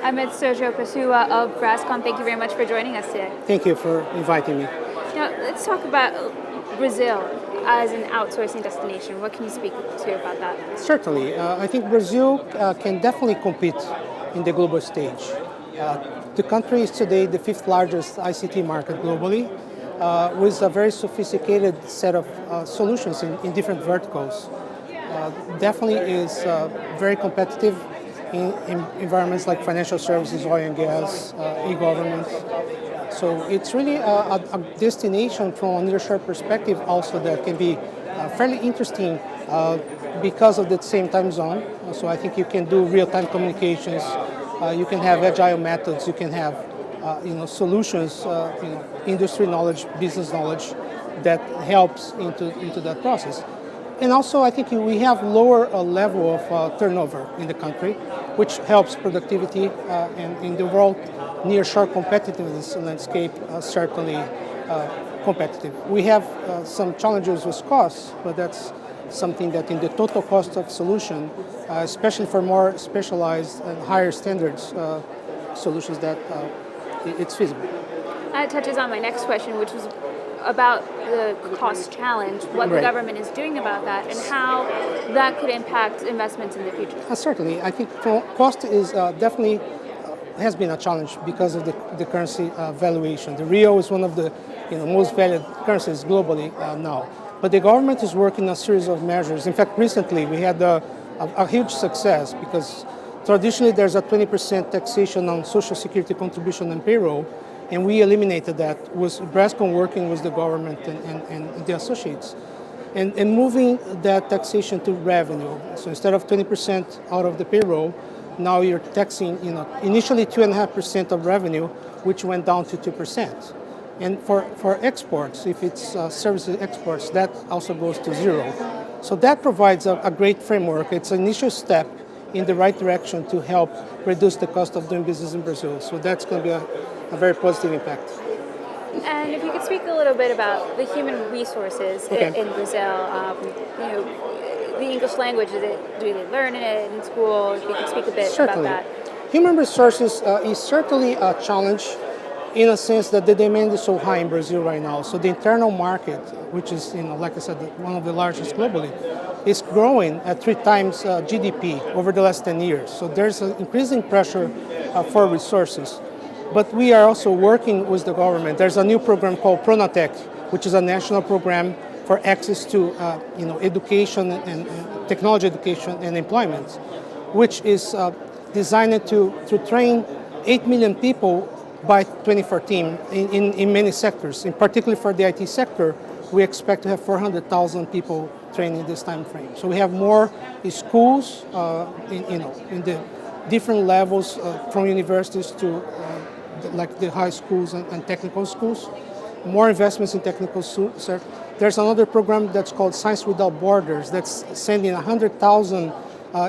I met Sergio Pessoa of Brasscom. Thank you very much for joining us today. Thank you for inviting me. Now, let's talk about Brazil as an outsourcing destination. What can you speak to about that? Certainly. I think Brazil can definitely compete in the global stage. The country is today the fifth largest ICT market globally, with a very sophisticated set of solutions in different verticals. Definitely is very competitive in environments like financial services, oil and gas, e-government. So it's really a destination from a Nearshore perspective also that can be fairly interesting because of the same time zone. So I think you can do real-time communications, you can have agile methods, you can have solutions, industry knowledge, business knowledge that helps into that process. And also, I think we have lower level of turnover in the country, which helps productivity and in the overall nearshore competitiveness landscape, certainly competitive. We have some challenges with costs, but that's something that in the total cost of solution, especially for more specialized and higher standards solutions, that it's feasible. That touches on my next question, which was about the cost challenge, what the government is doing about that, and how that could impact investments in the future. Certainly. I think cost is definitely has been a challenge because of the currency valuation. The real is one of the most valued currencies globally now. But the government is working a series of measures. In fact, recently we had a huge success because traditionally there's a 20% taxation on social security contribution and payroll, and we eliminated that with Brasscom working with the government and the associates. And moving that taxation to revenue. So instead of 20% out of the payroll, now you're taxing initially 2.5% of revenue, which went down to 2%. And for exports, if it's services exports, that also goes to zero. So that provides a great framework. It's an initial step in the right direction to help reduce the cost of doing business in Brazil. So that's going to be a very positive impact. And if you could speak a little bit about the human resources in Brazil, the English language, do they learn it in school? If you could speak a bit about that. Human resources is certainly a challenge in a sense that the demand is so high in Brazil right now. So the internal market, which is, like I said, one of the largest globally, is growing at 3 times GDP over the last 10 years. So there's an increasing pressure for resources. But we are also working with the government. There's a new program called Pronatec, which is a national program for access to education and technology education and employment, which is designed to train 8 million people by 2014 in many sectors. In particular for the IT sector, we expect to have 400,000 people trained in this time frame. So we have more schools in the different levels from universities to like the high schools and technical schools, more investments in technical schools. There's another program that's called Science Without Borders that's sending 100,000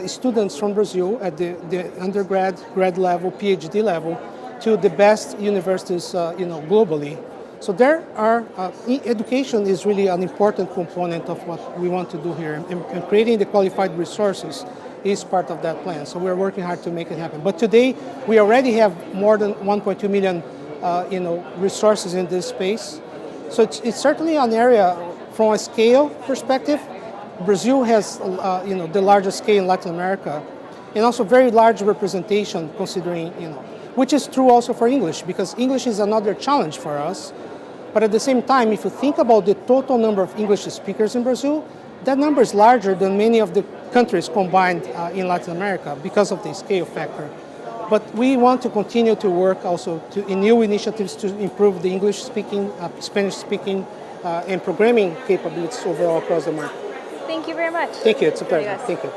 students from Brazil at the undergrad, grad level, PhD level to the best universities globally. So there are, education is really an important component of what we want to do here, and creating the qualified resources is part of that plan. So we're working hard to make it happen. But today, we already have more than 1.2 million, resources in this space. So it's certainly an area from a scale perspective. Brazil has, the largest scale in Latin America, and also very large representation considering, which is true also for English, because English is another challenge for us. But at the same time, if you think about the total number of English speakers in Brazil, that number is larger than many of the countries combined in Latin America because of the scale factor. But we want to continue to work also in new initiatives to improve the English-speaking, Spanish-speaking, and programming capabilities overall across the market. Thank you very much. Thank you. It's a pleasure. Thank you.